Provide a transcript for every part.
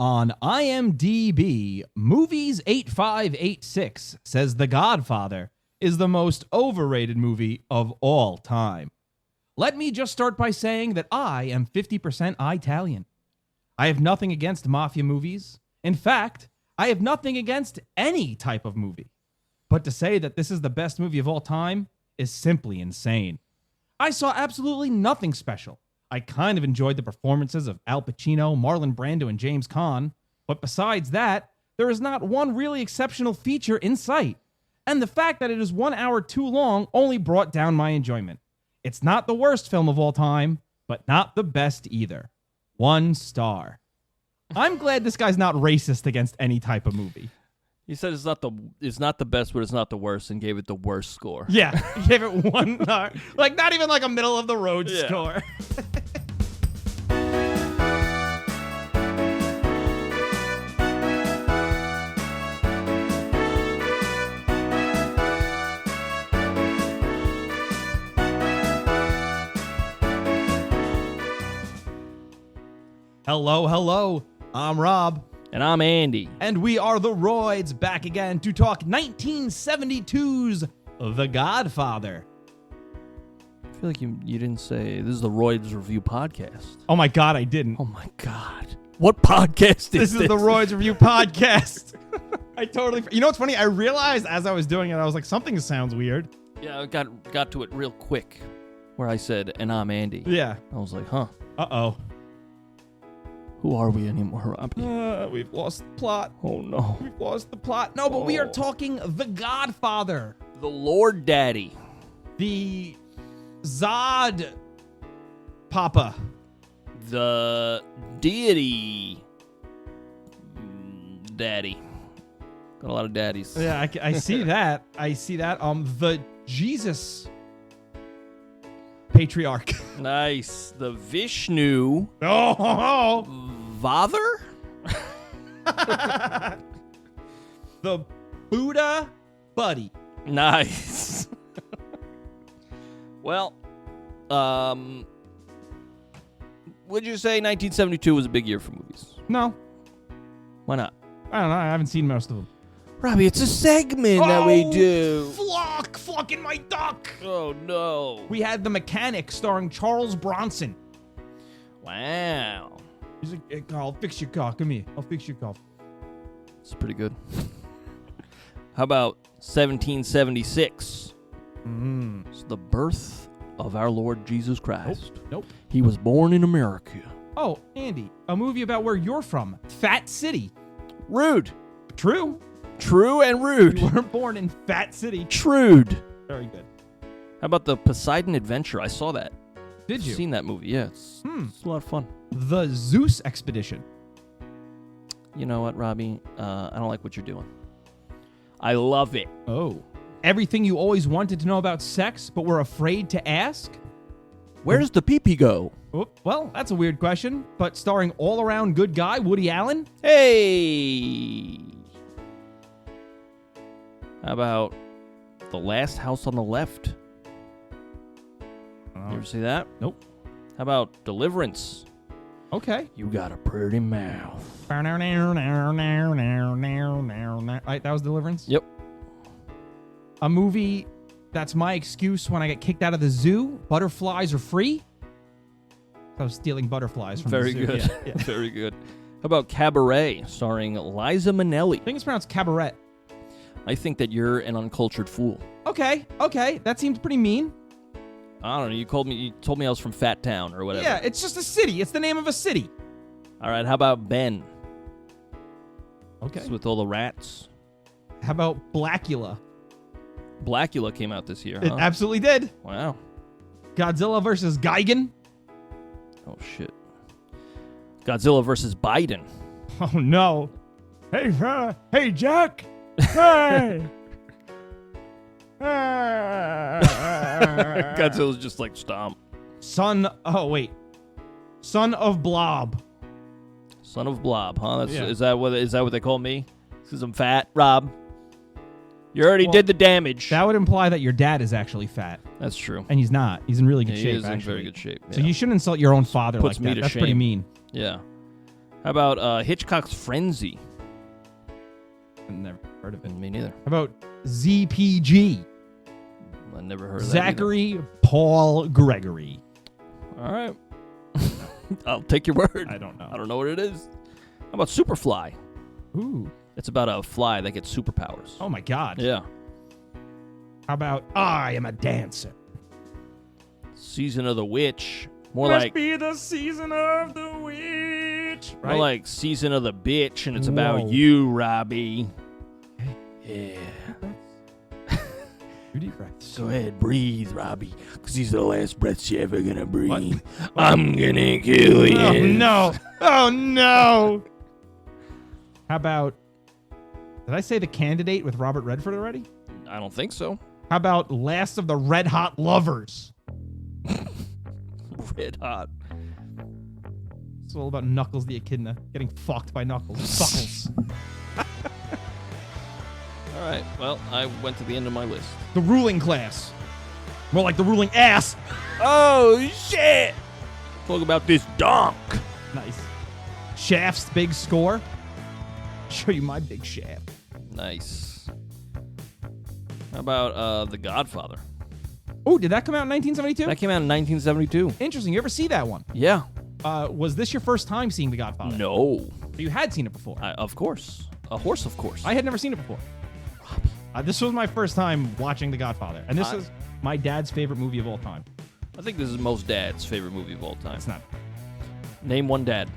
On IMDb, Movies 8586 says The Godfather is the most overrated movie of all time. Let me just start by saying that I am 50% Italian. I have nothing against mafia movies. In fact, I have nothing against any type of movie. But to say that this is the best movie of all time is simply insane. I saw absolutely nothing special. I kind of enjoyed the performances of Al Pacino, Marlon Brando, and James Caan, but besides that, there is not one really exceptional feature in sight. And the fact that it is 1 hour too long only brought down my enjoyment. It's not the worst film of all time, but not the best either. 1 star. I'm glad this guy's not racist against any type of movie. He said it's not the best, but it's not the worst, and gave it the worst score. Yeah, he gave it 1 star. Like, not even like a middle of the road score. Hello. I'm Rob. And I'm Andy. And we are the Royds, back again to talk 1972's The Godfather. I feel like you didn't say this is the Royds Review Podcast. Oh my God, I didn't. Oh my God. What podcast is this? This is the Royds Review Podcast. I totally... You know what's funny? I realized as I was doing it, I was like, something sounds weird. Yeah, I got to it real quick where I said, and I'm Andy. Yeah. I was like, huh. Uh-oh. Who are we anymore, Robbie? We've lost the plot. Oh, no. We've lost the plot. No, but we are talking The Godfather. The Lord Daddy. The Zod Papa. The Deity Daddy. Got a lot of daddies. Yeah, I see that. I see that. The Jesus Patriarch. Nice. The Vishnu. Oh! Father? The Buddha Buddy. Nice. Well, would you say 1972 was a big year for movies? No. Why not? I don't know. I haven't seen most of them. Robbie, it's a segment that we do. Flock in my duck. Oh, no. We had The Mechanic starring Charles Bronson. Wow. He's like, hey, I'll fix your car. Come here. I'll fix your car. It's pretty good. How about 1776? It's the birth of our Lord Jesus Christ. Nope. He was born in America. Oh, Andy, a movie about where you're from. Fat City. Rude. True. True and rude. You weren't born in Fat City. Trude. Very good. How about the Poseidon Adventure? I saw that. Did you? I've seen that movie, yeah. It's a lot of fun. The Zeus Expedition. You know what, Robbie? I don't like what you're doing. I love it. Oh. Everything you always wanted to know about sex, but were afraid to ask? Where does the pee-pee go? Oh, well, that's a weird question, but starring all-around good guy Woody Allen? Hey! How about The Last House on the Left? You ever see that? Nope. How about Deliverance? Okay. You got a pretty mouth. Right, that was Deliverance? Yep. A movie that's my excuse when I get kicked out of the zoo. Butterflies are free. I was stealing butterflies from the zoo. Very good. Yeah. Very good. How about Cabaret, starring Liza Minnelli? I think it's pronounced cabaret. I think that you're an uncultured fool. Okay. That seems pretty mean. I don't know. You told me I was from Fat Town or whatever. Yeah, it's just a city. It's the name of a city. All right. How about Ben? Okay. It's with all the rats. How about Blackula? Blackula came out this year, It huh? absolutely did. Wow. Godzilla versus Gigan. Oh, shit. Godzilla versus Biden. Oh, no. Hey, Jack. Hey. Godzilla's just like, stomp. Son of Blob. Son of Blob, huh? Yeah. Is that what they call me? Because I'm fat, Rob. You already did the damage. That would imply that your dad is actually fat. That's true. And he's not. He's in really good shape, He is actually. in very good shape. So yeah. you should insult your own father Puts like me that. to That's shame. pretty mean. Yeah. How about Hitchcock's Frenzy? I've never heard of it. Me neither. How about ZPG? I never heard of that Zachary Paul Gregory. either. All right. I'll take your word. I don't know. I don't know what it is. How about Superfly? Ooh. It's about a fly that gets superpowers. Oh, my God. Yeah. How about I Am a Dancer? Season of the Witch. More Must like be the season of the witch. more like Season of the Bitch, and it's Whoa. about you, Robbie. Yeah. Deep breaths. Go ahead, breathe, Robbie, because these are the last breaths you're ever gonna breathe. What? I'm gonna kill you. Oh, no. Oh, no. How about, did I say The Candidate with Robert Redford already? I don't think so. How about Last of the Red Hot Lovers? Red hot. It's all about Knuckles the Echidna getting fucked by Knuckles. Buckles. All right. Well, I went to the end of my list. The Ruling Class. More like The Ruling Ass. Oh shit! Talk about this donk. Nice. Shaft's big score. Show you my big shaft. Nice. How about The Godfather? Oh, did that come out in 1972? That came out in 1972. Interesting. You ever see that one? Yeah. Was this your first time seeing The Godfather? No. So you had seen it before. Of course. A horse, of course. I had never seen it before. This was my first time watching The Godfather. And this is my dad's favorite movie of all time. I think this is most dad's favorite movie of all time. It's not. Name one dad.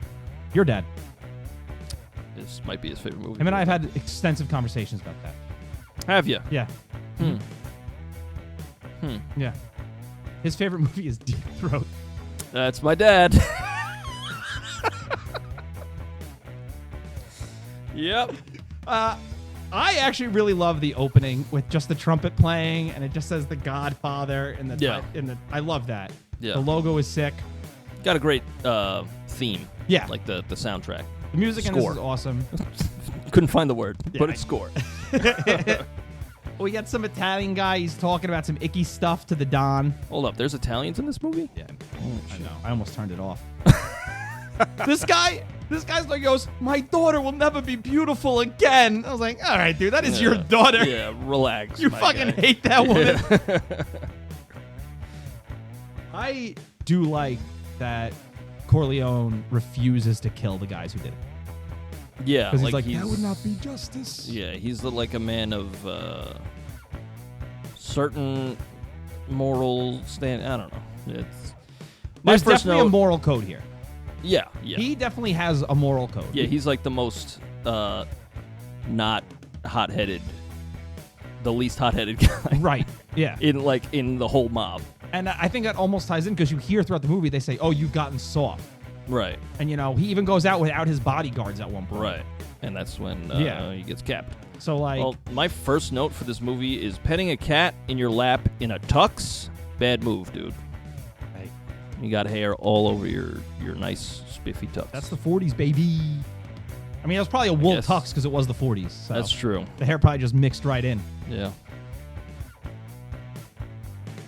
Your dad. This might be his favorite movie. Him and I have had extensive conversations about that. Have you? Yeah. Yeah. His favorite movie is Deep Throat. That's my dad. Yep. I actually really love the opening with just the trumpet playing, and it just says The Godfather. And I love that. Yeah. The logo is sick. Got a great theme. Yeah. Like the soundtrack. The music in this Score. is awesome. Couldn't find the word, Yeah, but it's score. We got some Italian guy. He's talking about some icky stuff to the Don. Hold up. There's Italians in this movie? Yeah, I know. I almost turned it off. This guy's like goes, my daughter will never be beautiful again. I was like, all right, dude, that is your daughter. Yeah, relax. You my fucking guy. hate that woman. Yeah. I do like that Corleone refuses to kill the guys who did it. Yeah, Because he's like, that would not be justice. Yeah, he's like a man of certain moral stand. I don't know. It's There's definitely a moral code here. Yeah. He definitely has a moral code. Yeah, he's like the most not hot-headed, the least hot-headed guy. Right. Yeah. in the whole mob. And I think that almost ties in because you hear throughout the movie they say, oh, you've gotten soft. Right. And, he even goes out without his bodyguards at one point. Right. And that's when he gets capped. So, Well, my first note for this movie is petting a cat in your lap in a tux. Bad move, dude. Right. You got hair all over your nice spiffy tux. That's the 40s, baby. I mean, it was probably a wool Yes. tux because it was the 40s. So That's true. the hair probably just mixed right in. Yeah.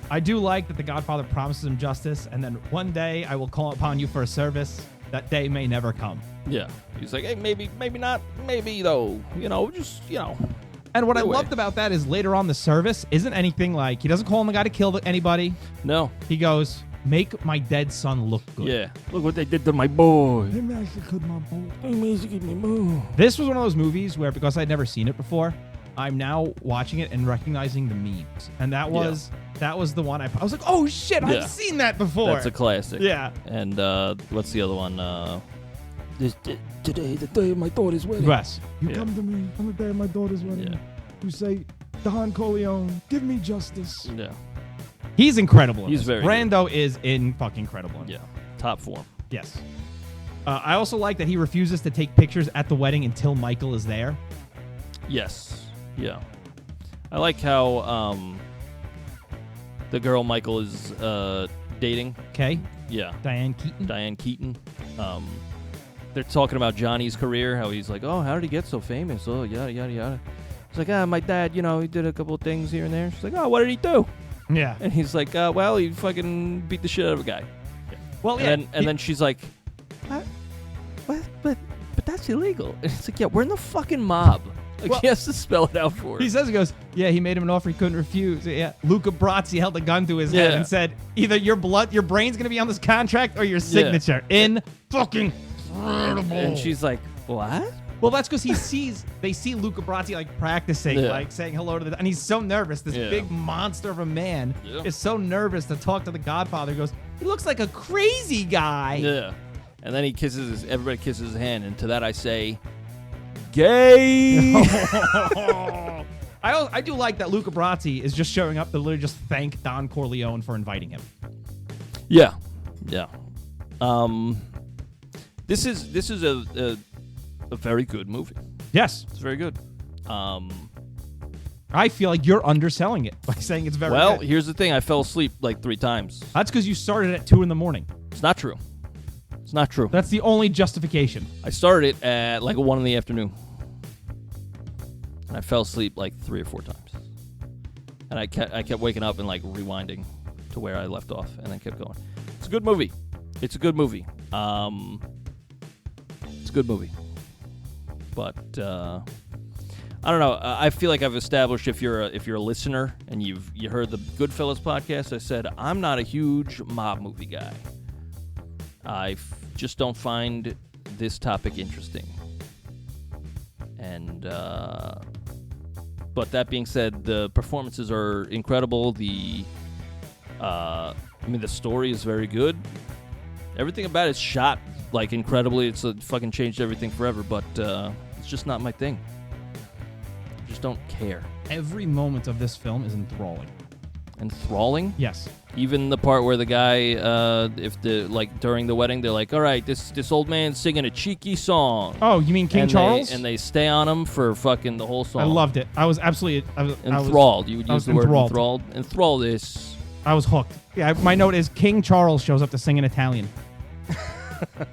I do like that the Godfather promises him justice, and then one day I will call upon you for a service. That day may never come. Yeah. He's like, hey, maybe not, maybe though. And what I No way. loved about that is later on the service isn't anything like, he doesn't call him the guy to kill anybody. No. He goes, make my dead son look good. Yeah. Look what they did to my boy. This was one of those movies where, because I'd never seen it before, I'm now watching it and recognizing the memes. And that was the one I was like, oh shit, Yeah. I've seen that before. That's a classic. Yeah. And what's the other one? Today, the day of my daughter's wedding. Yes. You Yeah. come to me on the day of my daughter's wedding. Yeah. You say, Don Corleone, give me justice. Yeah. He's incredible. in He's this. very Brando is in fucking incredible. in Yeah. this. Top form. Yes. I also like that he refuses to take pictures at the wedding until Michael is there. Yes. Yeah. I like how the girl Michael is dating. Okay. Yeah. Diane Keaton. Diane Keaton. They're talking about Johnny's career, how he's like, oh, how did he get so famous? Oh, yada, yada, yada. He's like, my dad, he did a couple of things here and there. She's like, oh, what did he do? Yeah. And he's like, well, he fucking beat the shit out of a guy. Well, yeah. And then she's like, that's illegal. And it's like, yeah, we're in the fucking mob. Like, Well, he has to spell it out for He us. says, he goes, yeah, he made him an offer he couldn't refuse. Yeah, Luca Brasi held a gun to his head Yeah. and said, either your brain's gonna be on this contract or your signature. In fucking incredible. And she's like, what? Well, that's because they see Luca Brasi like practicing, Yeah. like saying hello to and he's so nervous. This Yeah. big monster of a man Yeah. is so nervous to talk to the Godfather. He goes, he looks like a crazy guy. Yeah. And then everybody kisses his hand, and to that I say, gay. I do like that Luca Brasi is just showing up to literally just thank Don Corleone for inviting him. Yeah. This is a very good movie. Yes. It's very good. I feel like you're underselling it by saying it's very Well, good. here's the thing. I fell asleep like 3 times. That's because you started at 2 a.m. It's not true. It's not true. That's the only justification. I started it at like 1 p.m. And I fell asleep like 3 or 4 times. And I kept waking up and like rewinding to where I left off, and then kept going. It's a good movie. It's a good movie. It's a good movie. But I don't know. I feel like I've established if you're a listener and you heard the Goodfellas podcast, I said I'm not a huge mob movie guy. I just don't find this topic interesting. And but that being said, the performances are incredible. The story is very good. Everything about it's shot like incredibly. It's fucking changed everything forever. But it's just not my thing. I just don't care. Every moment of this film is enthralling. Enthralling? Yes. Even the part where the guy, during the wedding, they're like, all right, this old man's singing a cheeky song. Oh, you mean King Charles? And they stay on him for fucking the whole song. I loved it. I was absolutely Enthralled. You would I use was the word enthralled. enthralled. Enthrall this. I was hooked. Yeah, my note is King Charles shows up to sing in Italian.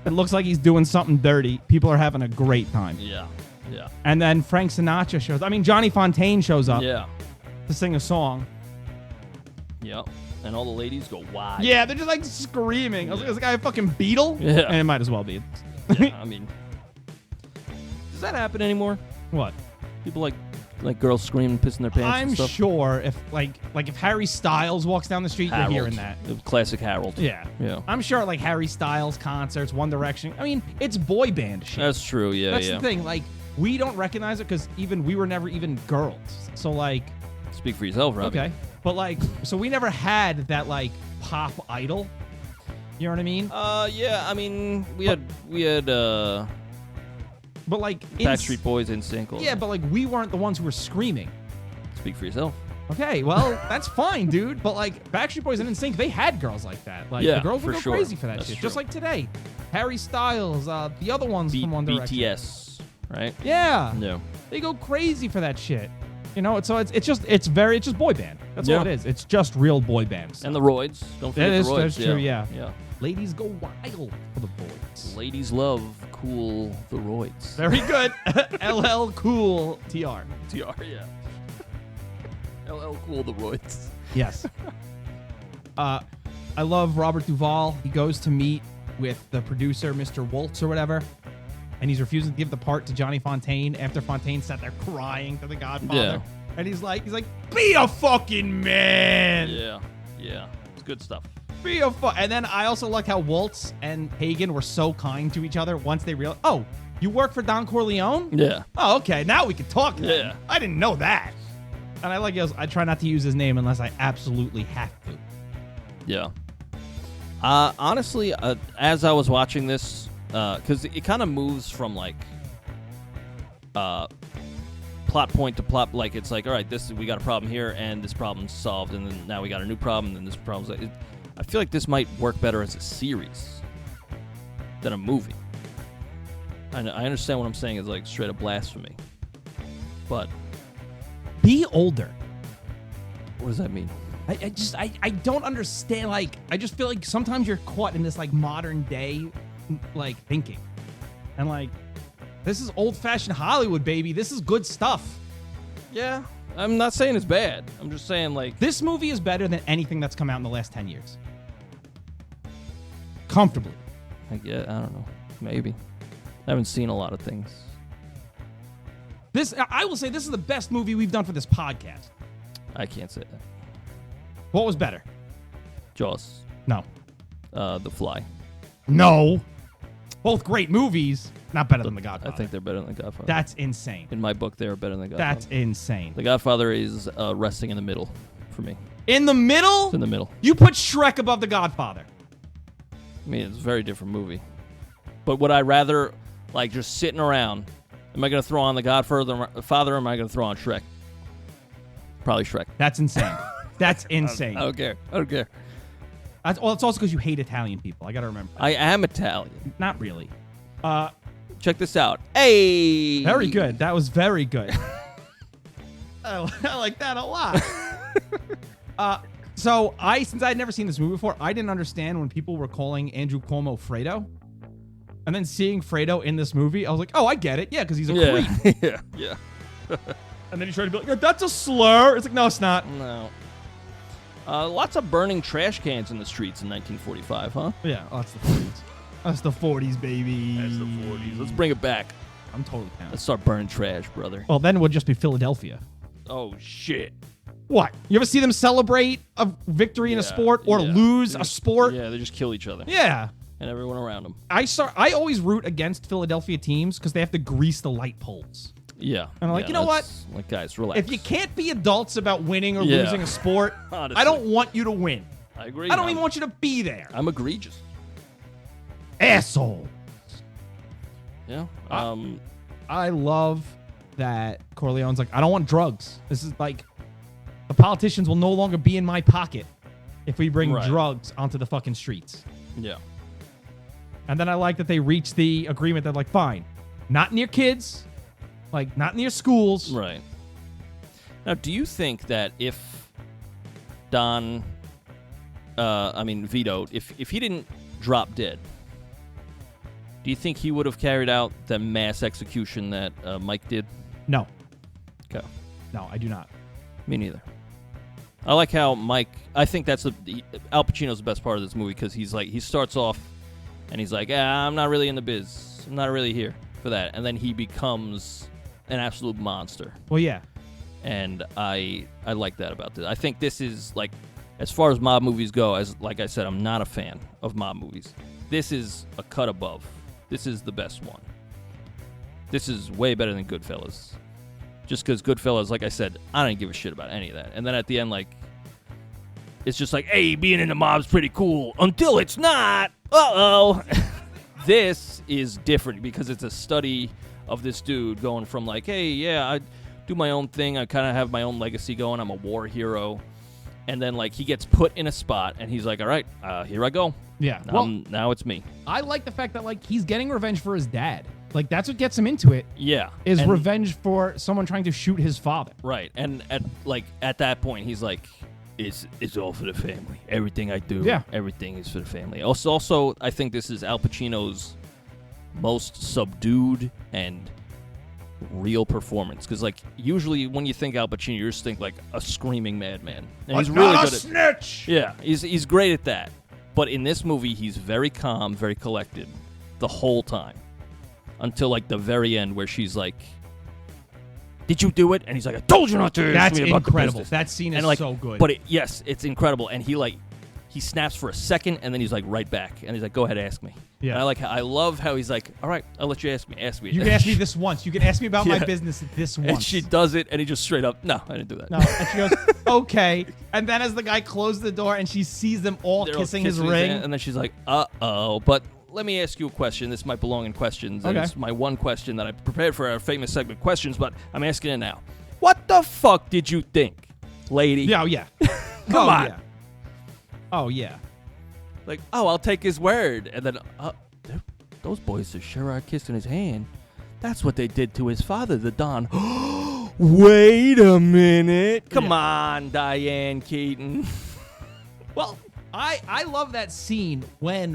It looks like he's doing something dirty. People are having a great time. Yeah. And then Frank Sinatra shows up. I mean, Johnny Fontaine shows up Yeah. to sing a song. Yep. And all the ladies go wild. Yeah, they're just like screaming. I was like, is the guy a fucking Beatle? Yeah. And it might as well be. Yeah, I mean, does that happen anymore? What? People like girls screaming, pissing their pants I'm and stuff? sure if if Harry Styles walks down the street, Harold. you're hearing that. The classic Harold. Yeah. Yeah. I'm sure at Harry Styles concerts, One Direction. I mean, it's boy band shit. That's true. Yeah, That's yeah. the thing. We don't recognize it because we were never even girls. So Speak for yourself, Robbie. okay. But so we never had that pop idol. You know what I mean? Yeah. I mean, we had But Backstreet Boys in sync. Yeah, but we weren't the ones who were screaming. Speak for yourself. Okay, well, that's fine, dude. But Backstreet Boys and NSYNC, they had girls like that. Yeah, the girls would for go sure. crazy for that That's shit. true. Just like today, Harry Styles, the other ones from One Direction. BTS, right? Yeah, No. they go crazy for that shit. It's just boy band. That's all Yeah. it is. It's just real boy bands. And the Royds. Don't forget That is- the Royds. that's true, yeah. Yeah. Ladies go wild for the boys. Ladies love cool the Royds. Very good. LL Cool TR. TR, yeah. LL Cool the Royds. Yes. I love Robert Duvall. He goes to meet with the producer, Mr. Woltz or whatever, and he's refusing to give the part to Johnny Fontaine after Fontaine sat there crying to the Godfather. Yeah. And he's like, be a fucking man. Yeah. Yeah. It's good stuff. Be a And then I also like how Woltz and Hagen were so kind to each other once they realized, oh, you work for Don Corleone? Yeah. Oh, okay. Now we can talk then. Yeah. I didn't know that. And I like I try not to use his name unless I absolutely have to. Yeah. Honestly, as I was watching this, because it kind of moves from plot point to plot, it's all right, we got a problem here, and this problem's solved, and then now we got a new problem, and then this problem's. I feel like this might work better as a series than a movie. I understand what I'm saying is straight up blasphemy, but Be older. what does that mean? I don't understand. I just feel like sometimes you're caught in this modern day thinking, and this is old fashioned Hollywood, baby. This is good stuff. Yeah, I'm not saying it's bad. I'm just saying This movie is better than anything that's come out in the last 10 years. Comfortably. I don't know, maybe. I haven't seen a lot of things. I will say this is the best movie we've done for this podcast. I can't say that. What was better? Jaws. No. The Fly. No. Both great movies. Not better than The Godfather. I think they're better than The Godfather. That's insane. In my book, they're better than The Godfather. That's insane. The Godfather is resting in the middle for me. In the middle? It's in the middle. You put Shrek above The Godfather. I mean, it's a very different movie. But would I rather, like, just sitting around, am I going to throw on The Godfather or am I going to throw on Shrek? Probably Shrek. That's insane. That's insane. I don't care. I don't care. It's also because you hate Italian people. I got to remember that. I am Italian. Not really. Check this out. Hey! Very good. That was very good. I like that a lot. So since I had never seen this movie before, I didn't understand when people were calling Andrew Cuomo Fredo. And then seeing Fredo in this movie, I was like, oh, I get it. Yeah, because he's a creep. Yeah. And then he tried to be like, that's a slur. It's like, no, it's not. No. Lots of burning trash cans in the streets in 1945, huh? Yeah, that's the 40s. That's the 40s, baby. That's the 40s. Let's bring it back. I'm totally down. Let's start burning trash, brother. Well, then it would just be Philadelphia. Oh, shit. What? You ever see them celebrate a victory in a sport or lose a sport? Yeah, they just kill each other. Yeah. And everyone around them. I always root against Philadelphia teams because they have to grease the light poles. Yeah. And I'm like, you know what? Like, guys, relax. If you can't be adults about winning or losing a sport, Honestly. I don't want you to win. I agree. I don't even want you to be there. I'm egregious. Asshole. Yeah. I love that Corleone's like, I don't want drugs. This is like, the politicians will no longer be in my pocket if we bring drugs onto the fucking streets. Yeah. And then I like that they reached the agreement that, like, fine, not near kids, like, not near schools. Right. Now, do you think that if Vito, if he didn't drop dead, do you think he would have carried out the mass execution that Mike did? No. Okay. No, I do not. Me neither. I like how Mike, I think that's Al Pacino's the best part of this movie because he's like, he starts off and he's like, I'm not really in the biz. I'm not really here for that. And then he becomes an absolute monster. Well, yeah. And I like that about this. I think this is, like, as far as mob movies go, like I said, I'm not a fan of mob movies. This is a cut above. This is the best one. This is way better than Goodfellas. Just because Goodfellas, like I said, I don't give a shit about any of that. And then at the end, like, it's just like, hey, being in the mob's pretty cool until it's not. Uh-oh. This is different because it's a study of this dude going from like, hey, yeah, I do my own thing. I kind of have my own legacy going. I'm a war hero. And then, like, he gets put in a spot, and he's like, all right, here I go. Yeah. Now it's me. I like the fact that, like, he's getting revenge for his dad. Like, that's what gets him into it. Yeah. Is revenge for someone trying to shoot his father. Right. And at that point, he's like, it's all for the family. Everything I do, everything is for the family. Also, I think this is Al Pacino's most subdued and real performance. Because, like, usually when you think Al Pacino, you just think, like, a screaming madman. And he's really good at snitch! Yeah, he's great at that. But in this movie, he's very calm, very collected the whole time. Until, like, the very end where she's like, did you do it? And he's like, I told you not to. That's incredible. That scene is so good. But yes, it's incredible. And he snaps for a second, and then he's like right back. And he's like, go ahead, ask me. Yeah. And I love how he's like, all right, I'll let you ask me. You can ask me this once. You can ask me about my business this once. And she does it, and he just straight up, no, I didn't do that. No. And she goes, okay. And then as the guy closes the door and she sees them all kissing his ring. And then she's like, uh-oh. But let me ask you a question. This might belong in questions. And it's my one question that I prepared for our famous segment, Questions, but I'm asking it now. What the fuck did you think, lady? Yeah, yeah. Come on. Yeah. Oh, yeah. Like, I'll take his word. And then, those boys sure are kissing his hand. That's what they did to his father, the Don. Wait a minute. Come on, Diane Keaton. Well, I love that scene when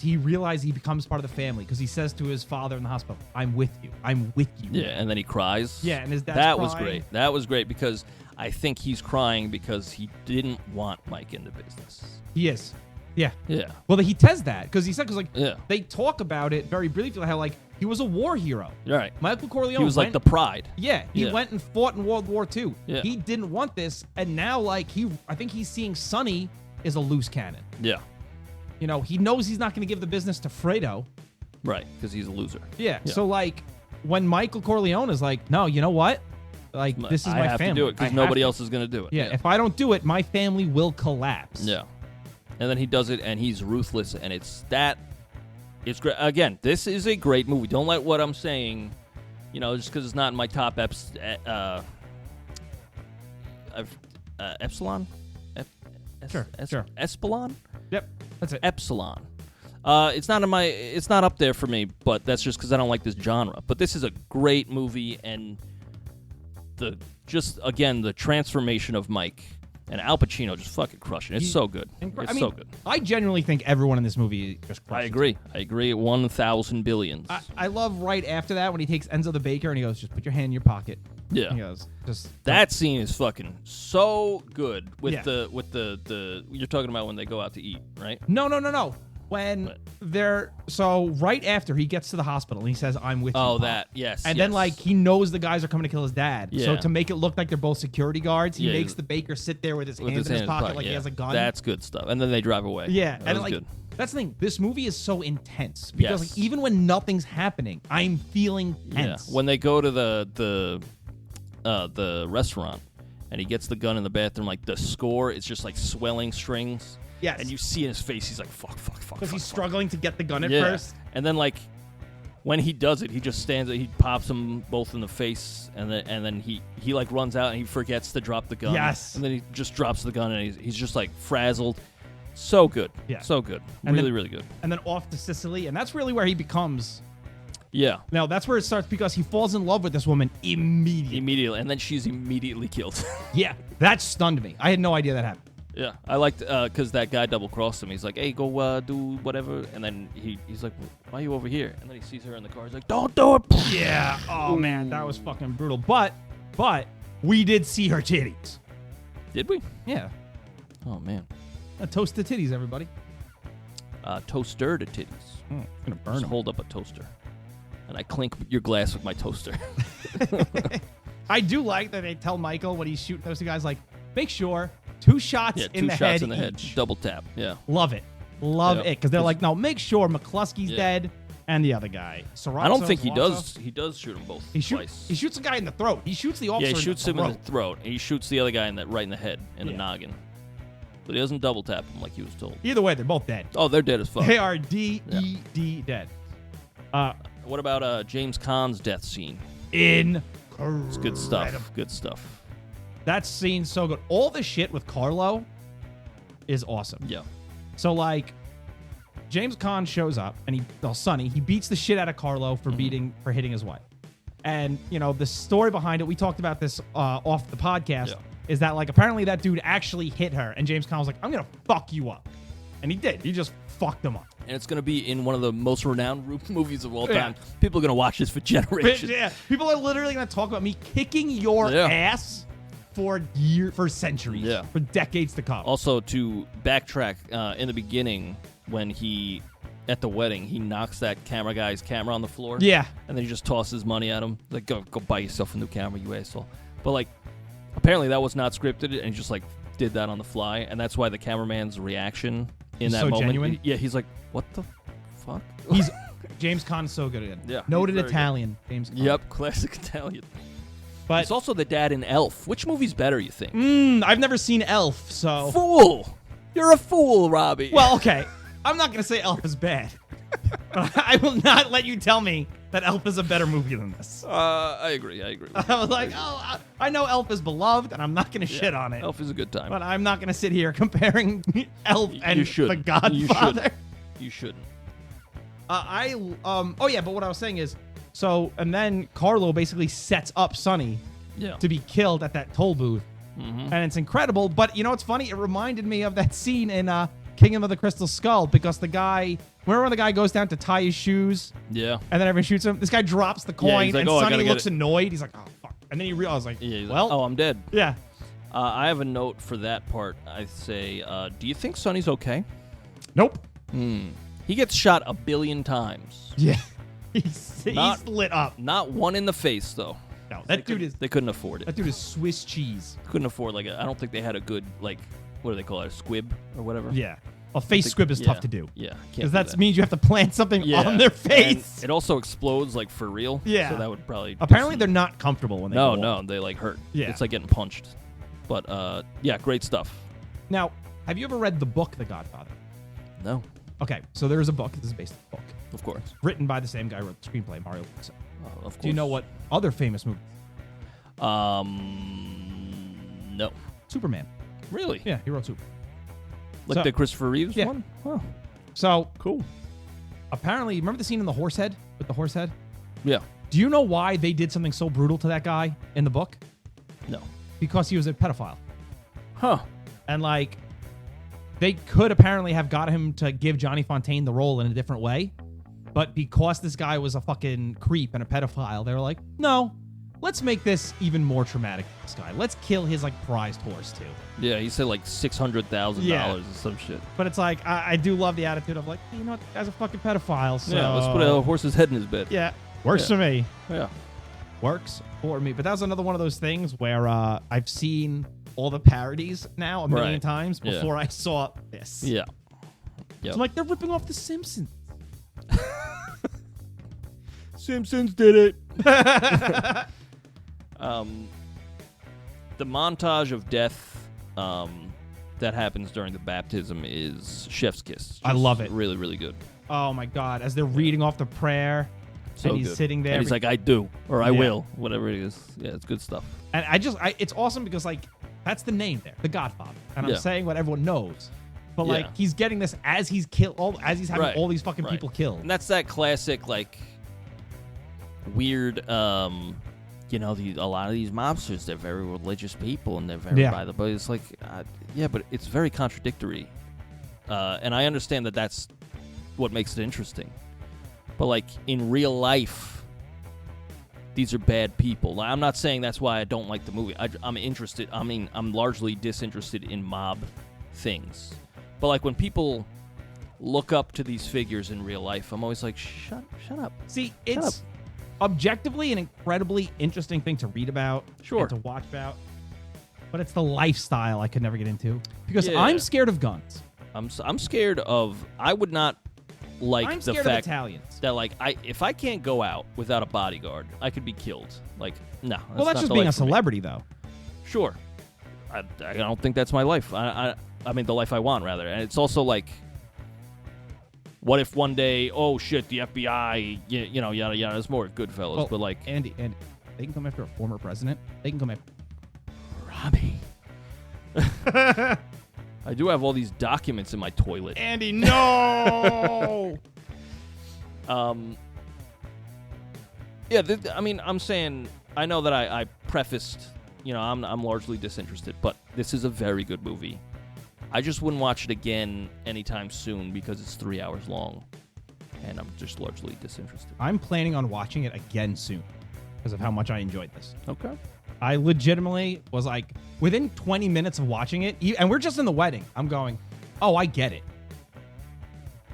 he realizes he becomes part of the family because he says to his father in the hospital, I'm with you. I'm with you. Yeah, and then he cries. Yeah, and his dad's That crying. was great. That was great because I think he's crying because he didn't want Mike in the business. He is. Yeah. Yeah. Well, he says that because Yeah. they talk about it very briefly how like he was a war hero. Right. Michael Corleone. He was like the pride. Yeah, he Yeah. went and fought in World War II. Yeah. He didn't want this, and now like I think he's seeing Sonny is a loose cannon. Yeah. You know, he knows he's not going to give the business to Fredo. Right, because he's a loser. Yeah. So like when Michael Corleone is like, no, you know what? Like this is I my have family. to do it because nobody else is going to do it. Yeah, if I don't do it, my family will collapse. Yeah. And then he does it, and he's ruthless, and it's great. Again, this is a great movie. Don't let what I'm saying, just because it's not in my top Epsilon? Sure. Espelon? Yep. That's it. Epsilon. It's not up there for me, but that's just because I don't like this genre. But this is a great movie, and the transformation of Mike and Al Pacino just fucking crushing it. It's so good. It's so good. I genuinely think everyone in this movie just crushes. I agree. 1,000 billions. I love right after that when he takes Enzo the baker and he goes, just put your hand in your pocket. Yeah. He goes, just that scene is fucking so good with Yeah. the you're talking about when they go out to eat, right? No. When they're right after he gets to the hospital and he says, "I'm with you." Oh, Pop." that yes. And yes. then like he knows the guys are coming to kill his dad. So Yeah. to make it look like they're both security guards, he Yeah, makes the baker sit there with his with hands in his hand pocket like yeah. he has a gun. That's good stuff. And then they drive away. Yeah, that and was like good. that's the thing. This movie is so intense because Yes. like even when nothing's happening, I'm feeling tense. Yeah. When they go to the restaurant and he gets the gun in the bathroom, like the score is just like swelling strings. Yes. And you see in his face, he's like, fuck. Because he's struggling to get the gun at Yeah. first. And then like when he does it, he just stands there, he pops them both in the face, and then he like runs out and he forgets to drop the gun. Yes. And then he just drops the gun and he's just like frazzled. So good. Yeah. So good. And Really, then- really good. And then off to Sicily, and that's really where he becomes. Yeah. Now that's where it starts because he falls in love with this woman immediately. Immediately. And then she's immediately killed. Yeah, that stunned me. I had no idea that happened. Yeah, I liked because that guy double-crossed him. He's like, hey, go do whatever. And then he's like, why are you over here? And then he sees her in the car. He's like, don't do it. Yeah. Oh man, that was fucking brutal. But we did see her titties. Did we? Yeah. Oh, man. Toast the titties, everybody. Toaster to titties. It's gonna burn Just 'em. hold up a toaster. And I clink your glass with my toaster. I do like that they tell Michael when he's shooting those two guys, like, make sure 2 shots Yeah, in two the shots head in the head. each. Double tap. Yeah. Love it. Love Yep. it. Because they're like, no, make sure McCluskey's Yeah. dead and the other guy. I don't think he Sorazo. does. He does shoot them both He twice. shoots a guy in the throat. He shoots the officer Yeah, he shoots in him the in the throat. And he shoots the other guy right in the head, in the Yeah. noggin. But he doesn't double tap him like he was told. Either way, they're both dead. Oh, they're dead as fuck. They are D-E-D dead. What about James Caan's death scene? Incredible. It's good stuff. Good stuff. That scene's so good. All the shit with Carlo is awesome. Yeah. So, like, James Caan shows up, and Sonny, he beats the shit out of Carlo for hitting his wife. And, the story behind it, we talked about this off the podcast, Yeah. is that, like, apparently that dude actually hit her, and James Caan was like, I'm going to fuck you up. And he did. He just fucked him up. And it's going to be in one of the most renowned movies of all Yeah. time. People are going to watch this for generations. Yeah, people are literally going to talk about me kicking your Yeah. ass for centuries, Yeah. for decades to come. Also, to backtrack, in the beginning, when at the wedding, he knocks that camera guy's camera on the floor. Yeah. And then he just tosses money at him. Like, go buy yourself a new camera, you asshole. But, like, apparently that was not scripted, and he just, like, did that on the fly. And that's why the cameraman's reaction in that so moment. genuine? He's like, what the fuck? James Caan's so good at it. Yeah, Noted he's very Italian, James Caan. Yep, classic Italian. But He's also the dad in Elf. Which movie's better, you think? I've never seen Elf, so. Fool! You're a fool, Robbie. Well, okay. I'm not going to say Elf is bad. But I will not let you tell me that Elf is a better movie than this. I agree. I was like, I know Elf is beloved, and I'm not going to shit on it. Elf is a good time. But I'm not going to sit here comparing Elf and You should. The Godfather. You shouldn't. But what I was saying is, and then Carlo basically sets up Sonny Yeah. to be killed at that toll booth. And it's incredible. But you know what's funny? It reminded me of that scene in Kingdom of the Crystal Skull because remember when the guy goes down to tie his shoes Yeah. and then everyone shoots him? This guy drops the Yeah, coin he's like, and "Oh, I Sonny gotta get looks it." annoyed. He's like, oh, fuck. And then he realizes, like, Yeah. He's well, like, I'm dead. yeah. I have a note for that part. I say, do you think Sonny's okay? Nope. He gets shot 1 billion times. Yeah. He's lit up. Not one in the face, though. No, They couldn't afford it. That dude is Swiss cheese. Couldn't afford, I don't think they had a good, what do they call it, a squib or whatever? Yeah. A face squib is tough to do. Yeah. Because that means you have to plant something on their face. And it also explodes, for real. Yeah. So that would probably... Apparently they're not comfortable when they go No, they, hurt. Yeah. It's like getting punched. But, yeah, great stuff. Now, have you ever read the book, The Godfather? No. Okay, so there is a book. This is based on a book. Of course. Written by the same guy who wrote the screenplay, Mario Puzo. Of course. Do you know what other famous movie? No. Superman. Really? Yeah, he wrote Superman. The Christopher Reeves one? Oh, so cool. Apparently, remember the scene in the horse head? With the horse head? Yeah. Do you know why they did something so brutal to that guy in the book? No. Because he was a pedophile. Huh. And, they could apparently have got him to give Johnny Fontaine the role in a different way. But because this guy was a fucking creep and a pedophile, they were like, no, let's make this even more traumatic for this guy. Let's kill his, prized horse, too. Yeah, he said, $600,000 or some shit. But it's I do love the attitude of, you know what, the guy's a fucking pedophile, so... Yeah, let's put a horse's head in his bed. Yeah, works for me. Yeah. Works for me. But that was another one of those things where I've seen all the parodies now a million times before I saw this. Yeah. Yep. So I'm they're ripping off The Simpsons. Simpsons did it. The montage of death that happens during the baptism is chef's kiss. I love it. Really, really good. Oh, my God. As they're reading off the prayer, so and he's good. sitting there. And he's like, I do, or I will, whatever it is. Yeah, it's good stuff. And it's awesome because, that's the name there, The Godfather. And I'm saying what everyone knows. But, he's getting this as he's as he's having all these fucking people killed. And that's that classic, weird, a lot of these mobsters, they're very religious people and they're very by the book. It's but it's very contradictory. And I understand that that's what makes it interesting. But, in real life, these are bad people. I'm not saying that's why I don't like the movie. I'm interested. I mean, I'm largely disinterested in mob things. But, when people look up to these figures in real life, I'm always like, shut up. See, it's objectively an incredibly interesting thing to read about, and to watch about. But it's the lifestyle I could never get into because I'm scared of guns. I'm scared of. I would not like I'm the scared fact of Italians. that if I can't go out without a bodyguard, I could be killed. No. Well, that's just being a celebrity, though. Sure. I don't think that's my life. I mean, the life I want, rather. And it's also what if one day, oh shit, the FBI, yada yada. There's more Goodfellas, but Andy, they can come after a former president. They can come after Robbie. I do have all these documents in my toilet. Andy, no. Yeah, I'm saying, I know that I prefaced, I'm largely disinterested, but this is a very good movie. I just wouldn't watch it again anytime soon because it's 3 hours long, and I'm just largely disinterested. I'm planning on watching it again soon because of how much I enjoyed this. Okay. I legitimately was within 20 minutes of watching it, and we're just in the wedding, I'm going, oh, I get it.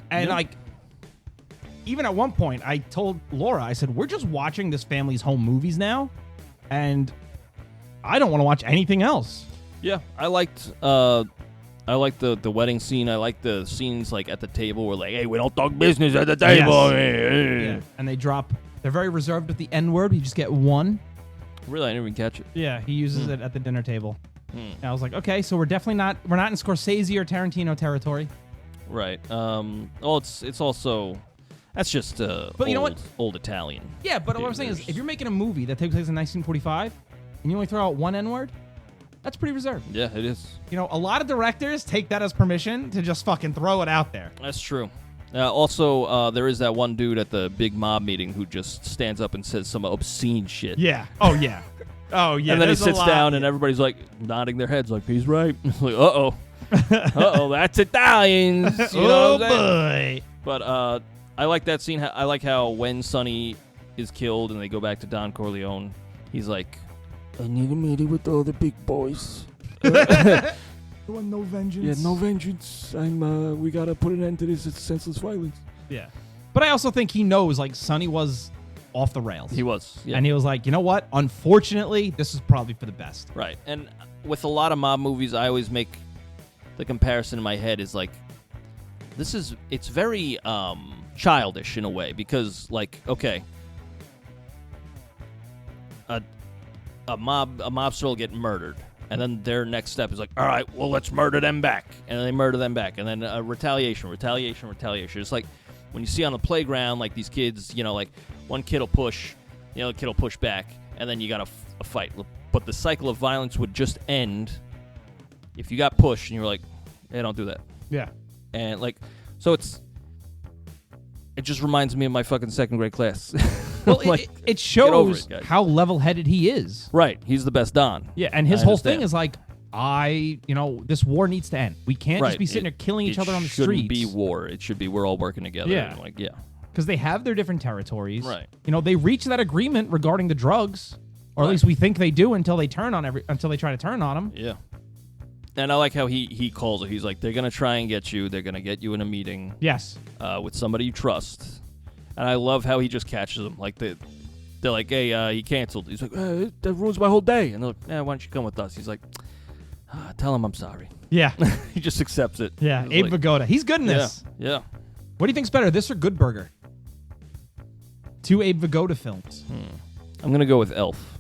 And even at one point, I told Laura, I said, we're just watching this family's home movies now, and I don't want to watch anything else. Yeah, I liked the wedding scene. I like the scenes at the table where hey, we don't talk business at the table. Yes. Yeah. And they're very reserved with the N-word. You just get one. Really, I didn't even catch it. Yeah, he uses it at the dinner table. And I was like, okay, so we're not in Scorsese or Tarantino territory. Right. It's also, that's just but you know what? Old Italian. Yeah, but what I'm saying is, if you're making a movie that takes place in 1945 and you only throw out one N-word, that's pretty reserved. Yeah, it is. A lot of directors take that as permission to just fucking throw it out there. That's true. Also, there is that one dude at the big mob meeting who just stands up and says some obscene shit. Yeah. Oh, yeah. Oh, yeah. And then he sits down and everybody's nodding their heads he's right. It's uh-oh. Uh-oh, that's Italians. You know what I'm saying? Boy. But I like that scene. I like how when Sonny is killed and they go back to Don Corleone, he's like, I need a meeting with all the big boys. There was no vengeance. Yeah, no vengeance. We gotta put an end to this. It's senseless violence. Yeah. But I also think he knows, like, Sonny was off the rails. He was. Yeah. And he was like, you know what? Unfortunately, this is probably for the best. Right. And with a lot of mob movies, I always make the comparison in my head is like, it's very childish in a way because, like, okay, a mobster will get murdered, and then their next step is like, all right, well, let's murder them back, and then they murder them back, and then retaliation. It's like when you see on the playground, like these kids, you know, like one kid will push, the other kid will push back, and then you got a fight. But the cycle of violence would just end if you got pushed and you were like, hey, don't do that. Yeah. And like, so it just reminds me of my fucking second grade class. Well, like, it shows guys. how level-headed he is. Right. He's the best Don. Yeah, and his I whole understand. thing is like, this war needs to end. We can't just be sitting there killing each other on the streets. It shouldn't be war. It should be we're all working together. Yeah. And like, yeah. Because they have their different territories. Right. You know, they reach that agreement regarding the drugs, or at least we think they do until they try to turn on them. Yeah. And I like how he calls it. He's like, they're going to try and get you. They're going to get you in a meeting. Yes. With somebody you trust. And I love how he just catches them. Like, they're like, hey, he canceled. He's like, that ruins my whole day. And they're like, why don't you come with us? He's like, tell him I'm sorry. Yeah. He just accepts it. Yeah, He's Abe like, Vigoda. He's good in this. Yeah. What do you think's better, this or Good Burger? 2 Abe Vigoda films. I'm going to go with Elf.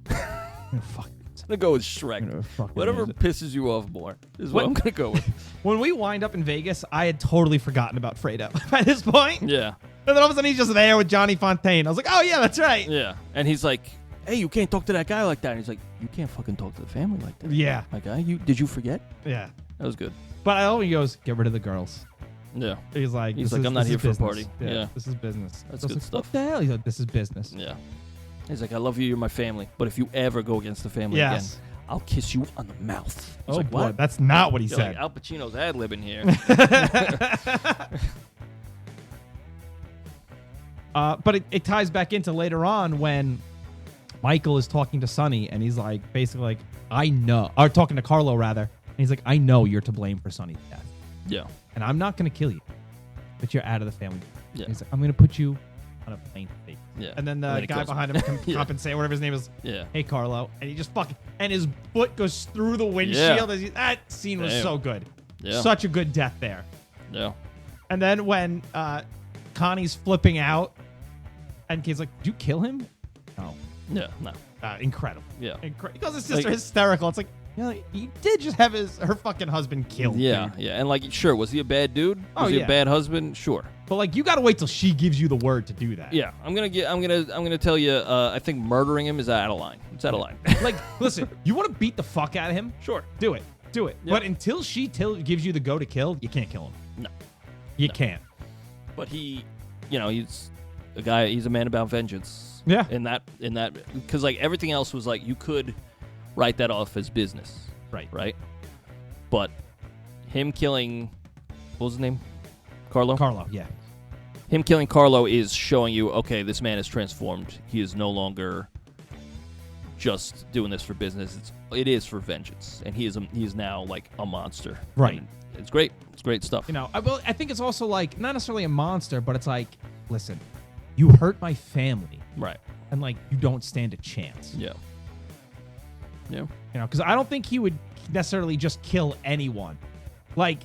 Fuck. I'm going to go with Shrek. Whatever pisses you off more is what I'm going to go with. When we wind up in Vegas, I had totally forgotten about Fredo by this point. Yeah. And then all of a sudden he's just there with Johnny Fontaine. I was like, oh yeah, that's right. Yeah. And he's like, hey, you can't talk to that guy like that. And he's like, you can't fucking talk to the family like that. Yeah. My guy, did you forget? Yeah. That was good. But I love when he goes, get rid of the girls. Yeah. He's like, I'm not here for a business. party. Yeah. This is business. That's I was good like, stuff. What the hell? He's like, this is business. Yeah. He's like, I love you, you're my family. But if you ever go against the family again, I'll kiss you on the mouth. Oh, like, boy. what? That's not what he You're said. like Al Pacino's ad-libbing here. But it ties back into later on when Michael is talking to Sonny, and he's like, basically like, I know, or talking to Carlo rather, and he's like, I know you're to blame for Sonny's death. Yeah. And I'm not going to kill you, but you're out of the family. Yeah. He's like, I'm going to put you on a plane fate. Yeah. And then the And then he guy kills behind him can Yeah. compensate, whatever his name is. Yeah. Hey, Carlo. And he just and his foot goes through the windshield. Yeah. That scene was Damn. so good. Yeah. Such a good death there. Yeah. And then when Connie's flipping out, and Kate's like, did you kill him? No. Yeah. No. Incredible. Yeah. Because it's just Like- hysterical. It's like, he did just have her fucking husband killed. Yeah. Dude. Yeah. And like, sure, was he a bad dude? Was he yeah. a bad husband? Sure. But like, you got to wait till she gives you the word to do that. Yeah. I'm gonna tell you. I think murdering him is out of line. It's out of line. Like, listen, you want to beat the fuck out of him? Sure. Do it. Do it. Yeah. But until she gives you the go to kill, you can't kill him. No. You can't. But he's a guy. He's a man about vengeance. Yeah. In that, because like everything else was like you could write that off as business. Right. Right. But him killing, what was his name? Carlo, yeah. Him killing Carlo is showing you, okay, this man is transformed. He is no longer just doing this for business. It is for vengeance, and he is now like a monster. Right. And it's great. It's great stuff. You know, I think it's also like not necessarily a monster, but it's like, listen, you hurt my family, Right. and like you don't stand a chance. Yeah. Yeah. You know, because I don't think he would necessarily just kill anyone. Like,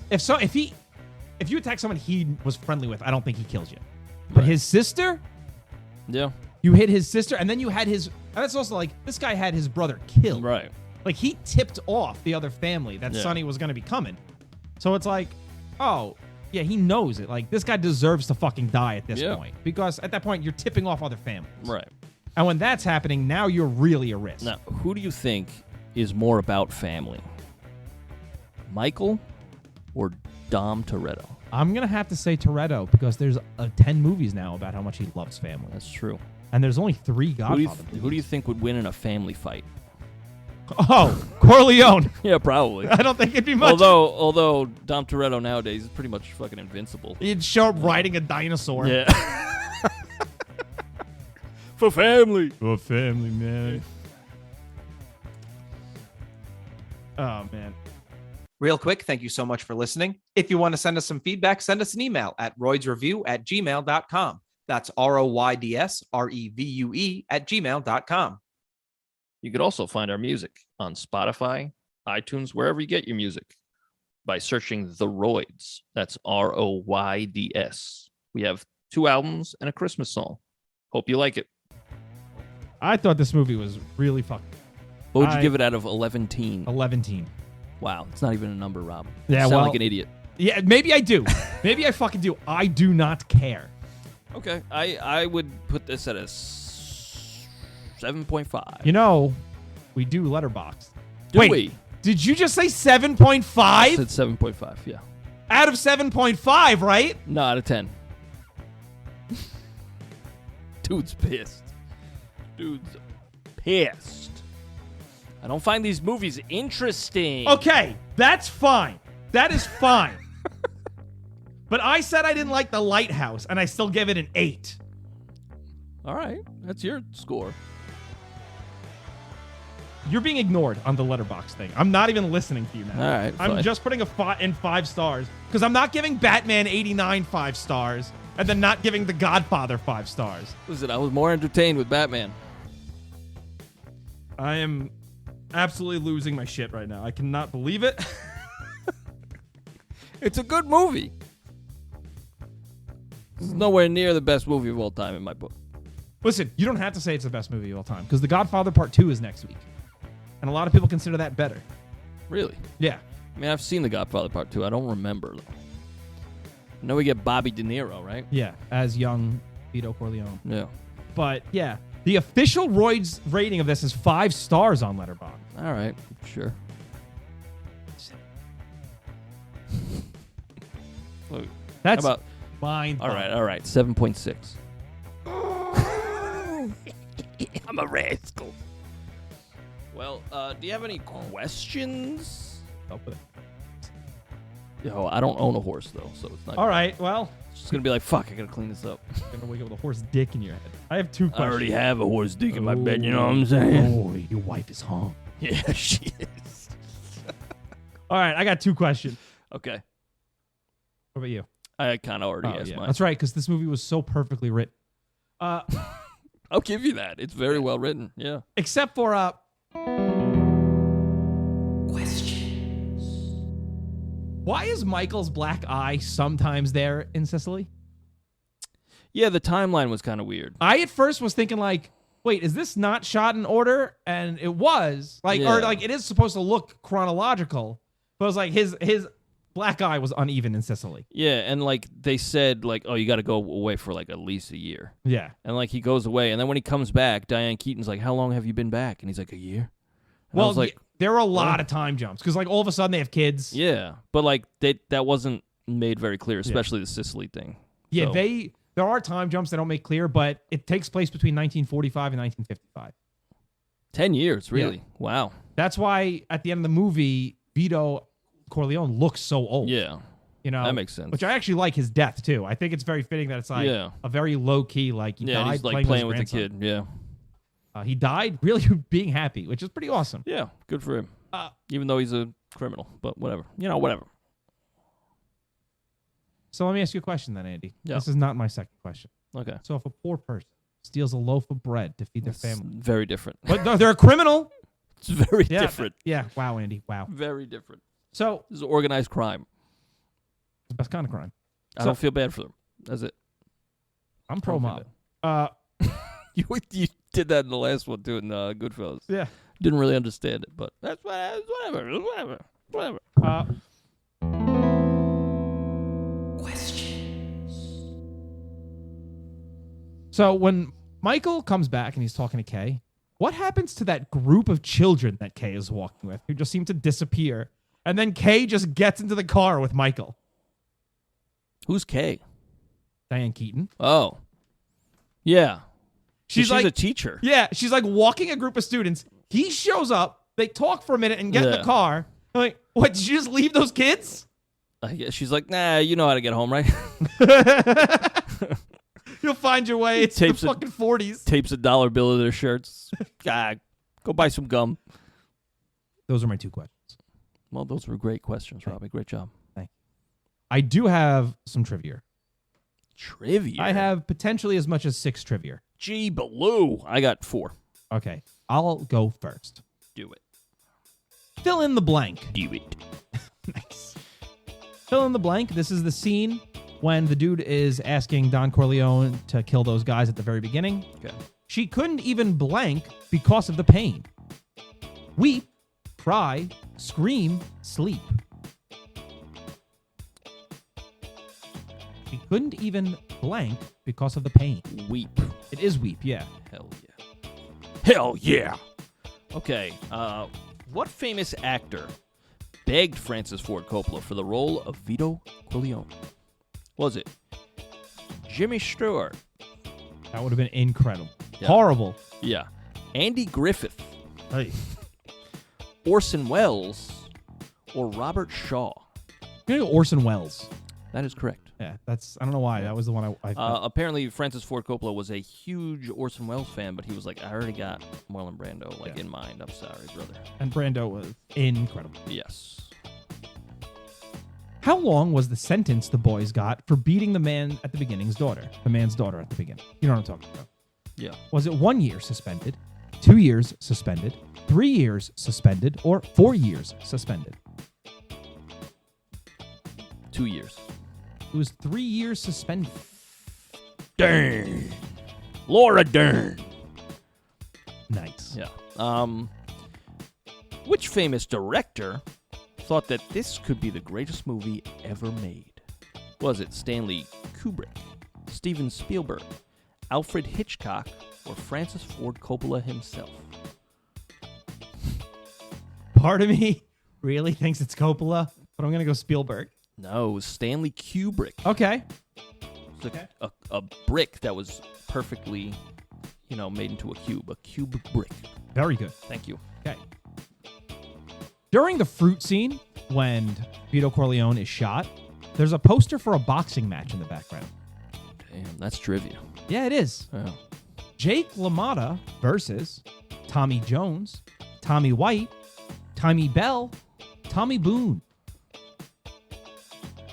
if you attack someone he was friendly with, I don't think he kills you. But Right. his sister, Yeah. you hit his sister, and then you had his. And that's also like this guy had his brother killed. Right. Like he tipped off the other family that Yeah. Sonny was going to be coming. So it's like, oh yeah, he knows it. Like this guy deserves to fucking die at this Yeah. point because at that point you're tipping off other families. Right. And when that's happening, now you're really a risk. Now, who do you think is more about family? Michael or Dom Toretto? I'm gonna have to say Toretto because there's 10 movies now about how much he loves family, That's true. and there's only 3 Who Godfather. do you think would win in a family fight? Oh, Corleone. Yeah, probably. I don't think it'd be much. Although Dom Toretto nowadays is pretty much fucking invincible. He'd show up riding a dinosaur. Yeah. For family. For family, man. Oh, man. Real quick, thank you so much for listening. If you want to send us some feedback, send us an email at roydsreview@gmail.com. That's ROYDSREVUE@gmail.com. You could also find our music on Spotify, iTunes, wherever you get your music by searching The Royds. That's ROYDS. We have 2 albums and a Christmas song. Hope you like it. I thought this movie was really fucking. What would you give it out of 11-teen? 11-teen. Wow, it's not even a number, Rob. Yeah, you sound well, like an idiot. Yeah, maybe I do. Maybe I fucking do. I do not care. Okay, I would put this at a 7.5. You know, we do Letterboxd. Do Wait, we? did you just say 7.5? I said 7.5, yeah. Out of 7.5, right? No, out of 10. Dude's pissed. Dude's pissed. I don't find these movies interesting. Okay, that's fine. That is fine. But I said I didn't like The Lighthouse, and I still gave it an 8. All right, that's your score. You're being ignored on the Letterboxd thing. I'm not even listening to you now. All right, I'm fine. just putting in 5 stars because I'm not giving Batman 89 5 stars and then not giving The Godfather 5 stars. Listen, I was more entertained with Batman. I am absolutely losing my shit right now. I cannot believe it. It's a good movie. It's nowhere near the best movie of all time in my book. Listen, you don't have to say it's the best movie of all time because The Godfather Part 2 is next week. And a lot of people consider that better. Really? Yeah. I mean, I've seen The Godfather Part 2. I don't remember, though. I know we get Bobby De Niro, right? Yeah, as young Vito Corleone. Yeah. But, yeah, the official Royds rating of this is 5 stars on Letterboxd. All right, sure. Look, That's how about mind. all right, 7.6. I'm a rascal. Well, do you have any questions? Yo, I don't own a horse though, so it's not. All right, well, It's just gonna be like, fuck, I gotta clean this up. you're gonna wake up with a horse dick in your head. I have 2 I questions. already have a horse dick in my bed. You know what I'm saying? Oh, your wife is home. Yeah, she is. All right, I got 2 questions. Okay, What about you? I kind of already asked mine. That's right, because this movie was so perfectly written. I'll give you that. It's very well written. Yeah. Except for Questions. why is Michael's black eye sometimes there in Sicily? Yeah, the timeline was kind of weird. I at first was thinking like, wait, is this not shot in order? And it was like, Yeah. or like it is supposed to look chronological, but it was like his black eye was uneven in Sicily. Yeah, and like they said, like, oh, you got to go away for like at least a year. Yeah. And like he goes away, and then when he comes back, Diane Keaton's like, "How long have you been back?" And he's like, "A year." And I Well, was like, there were a lot of time jumps because like all of a sudden they have kids. yeah, but like that wasn't made very clear, especially the Sicily thing. Yeah, So, there are time jumps that don't make clear, but it takes place between 1945 and 1955. 10 years, really? Wow. That's why at the end of the movie, Vito Corleone looks so old. Yeah, You know, that makes sense. Which I actually like his death too. I think it's very fitting that it's like Yeah. a very low key, like he yeah, and died he's like playing with the grandson. kid. Yeah, He died really being happy, which is pretty awesome. yeah, good for him. Uh, Even though he's a criminal, but whatever. You know, whatever. So let me ask you a question then, Andy. Yeah. This is not my second question. Okay. So if a poor person steals a loaf of bread to feed their It's family, very different. but no, they're a criminal. It's very Yeah, different. Yeah. Wow, Andy. Wow. Very different. So This is organized crime. it's the best kind of crime. I So- don't feel bad for them. That's it. I'm pro don't feel mob. You did that in the last one too in Goodfellas. Yeah. Didn't really understand it, but that's whatever. So when Michael comes back and he's talking to Kay, what happens to that group of children that Kay is walking with who just seem to disappear? And then Kay just gets into the car with Michael. Who's Kay? Diane Keaton. Oh, yeah. She's like a teacher. Yeah, she's like walking a group of students. He shows up. They talk for a minute and get in Yeah. the car. I'm like, what? Did you just leave those kids? I guess she's like, nah, you know how to get home, right? You'll find your way. It's the Tapes it. fucking 40s. Tapes $1 bill of their shirts. God, go buy some gum. Those are my two questions. Well, those were great questions, Robbie. Great job. I do have some trivia. Trivia? I have potentially as much as 6 trivia. Gee, Baloo. I got 4. Okay, I'll go first. Do it. Fill in the blank. Do it. Nice. Fill in the blank. This is the scene when the dude is asking Don Corleone to kill those guys at the very beginning. Okay. She couldn't even blank because of the pain. Weep, cry, scream, sleep. She couldn't even blank because of the pain. Weep. It is weep, yeah. Hell yeah. Hell yeah. Okay. What famous actor begged Francis Ford Coppola for the role of Vito Corleone? Was it Jimmy Stewart? That would have been incredible. Yeah. Horrible. Yeah. Andy Griffith, Hey. Orson Welles, or Robert Shaw? I'm going to go Orson Welles. That is correct. Yeah, I don't know why. That was the one I Apparently, Francis Ford Coppola was a huge Orson Welles fan, but he was like, I already got Marlon Brando in mind. I'm sorry, brother. And Brando was incredible. Yes. How long was the sentence the boys got for beating the man at the beginning's daughter? The man's daughter at the beginning. You know what I'm talking about. Yeah. Was it 1 year suspended, 2 years suspended, 3 years suspended, or 4 years suspended? 2 years. It was 3 years suspended. Dern. Laura Dern. Nice. Yeah. Which famous director thought that this could be the greatest movie ever made? Was it Stanley Kubrick, Steven Spielberg, Alfred Hitchcock, or Francis Ford Coppola himself? Part of me really thinks it's Coppola, but I'm going to go Spielberg. No, it was Stanley Kubrick. Okay. It's a brick that was perfectly, made into a cube brick. Very good. Thank you. Okay. During the fruit scene, when Vito Corleone is shot, there's a poster for a boxing match in the background. Damn, that's trivia. Yeah, it is. Oh. Jake LaMotta versus Tommy Jones, Tommy White, Tommy Bell, Tommy Boone.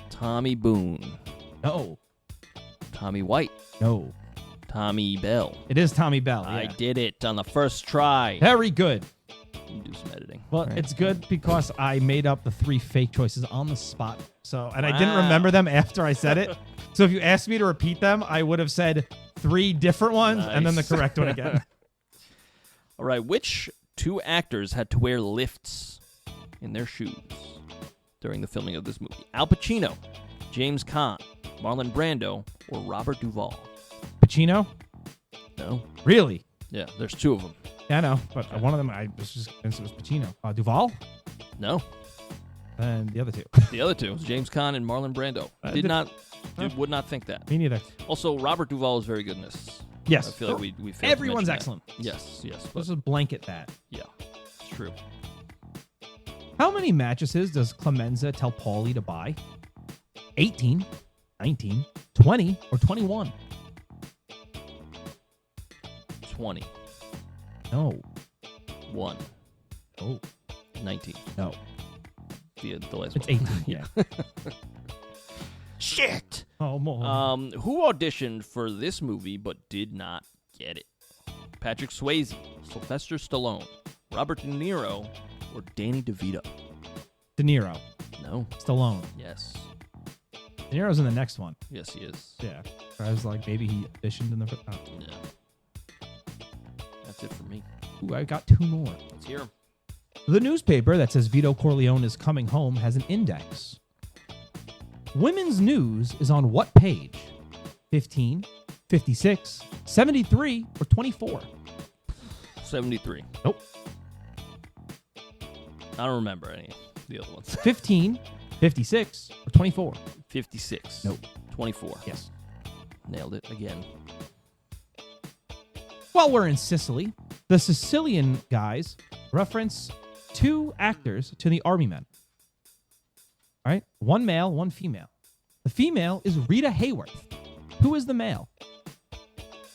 Tommy Boone. No. Tommy White. No. Tommy Bell. It is Tommy Bell. Yeah. I did it on the first try. Very good. You can do some editing. Well, Right. it's good because I made up the 3 fake choices on the spot. And I didn't Wow. remember them after I said it. So if you asked me to repeat them, I would have said 3 different ones and then the Nice. correct one again. All right, which 2 actors had to wear lifts in their shoes during the filming of this movie? Al Pacino, James Caan, Marlon Brando, or Robert Duvall? Pacino? No. Really? Yeah, there's 2 of them. Yeah, I know. But one of them, I was just convinced it was Pacino. Duvall? No. And the other 2. The other 2 was James Caan and Marlon Brando. Would not think that. Me neither. Also, Robert Duvall is very good in this. Yes. I feel like we failed to Everyone's mention excellent. that. Yes. But Let's just blanket that. yeah, it's true. How many mattresses does Clemenza tell Paulie to buy? 18, 19, 20, or 21? 20. No. 1. Oh. 19. No. The last It's one. 18. Yeah. Shit! Oh, more. Who auditioned for this movie but did not get it? Patrick Swayze, Sylvester Stallone, Robert De Niro, or Danny DeVito? De Niro. No. Stallone. Yes. De Niro's in the next one. Yes, he is. Yeah. I was like, maybe he auditioned in the... Oh. Yeah. That's it for me. Ooh, I got 2 more. Let's hear him. The newspaper that says Vito Corleone is coming home has an index. Women's News is on what page? 15, 56, 73, or 24? 73. Nope. I don't remember any of the other ones. 15, 56, or 24? 56. Nope. 24. Yes. Nailed it again. While we're in Sicily, the Sicilian guys reference 2 actors to the army men. All right? 1 male, 1 female. The female is Rita Hayworth. Who is the male?